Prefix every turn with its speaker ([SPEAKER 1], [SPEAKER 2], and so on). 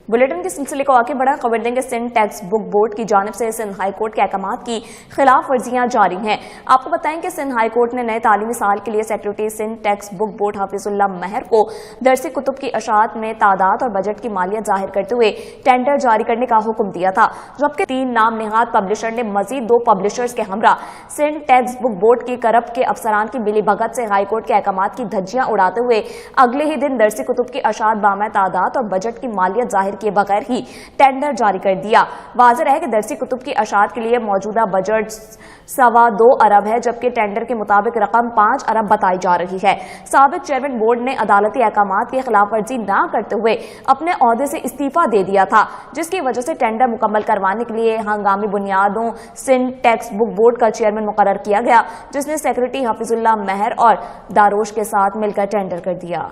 [SPEAKER 1] Bulletin के सिलसिले को आगे बढ़ा खबर देंगे। सिंध टेक्स्ट बुक बोर्ड की जानिब से सिंध हाई कोर्ट के अहकामात की खिलाफ वर्जियां जारी हैं। आपको बताएं कि सिंध हाई कोर्ट ने नए तालीमी साल के लिए secretary Sindh text book board Hafizullah Mahar को दरसी कुतुब की अशात में तादाद और बजट की मालियत जाहिर करते हुए टेंडर जारी करने का हुक्म दिया था, जबकि 3 नाम निहाद पब्लिशर ने मजीद 2 पब्लिशर्स के हमरा सिंध टेक्स्ट बुक बोर्ड की करब के अफसरान की मिली भगत से हाई कोर्ट के अहकामात की धज्जियां उड़ाते हुए अगले ही दिन दरसी कुतुब की अशात बामा तादाद और बजट की मालियत जाहिर किए बगैर ही टेंडर जारी कर दिया। वाज़ेह है कि दरसी कुतुब की अशात के लिए मौजूदा बजट 2.25 अरब है, जबकि टेंडर के मुताबिक रकम 5 अरब बताई जा रही है। साबिक चेयरमैन बोर्ड ने अदालती अहकामात की खिलाफ वर्जी न करते हुए अपने ओहदे से इस्तीफा दे दिया था, जिसकी वजह से टेंडर मुकम्मल करवाने के लिए हंगामी बुनियादों सिंध टेक्स्ट बुक बोर्ड का चेयरमैन मुकर्रर किया गया, जिसने सेक्रेटरी हाफिजुल्लाह महर और दारोश के साथ मिलकर टेंडर कर दिया।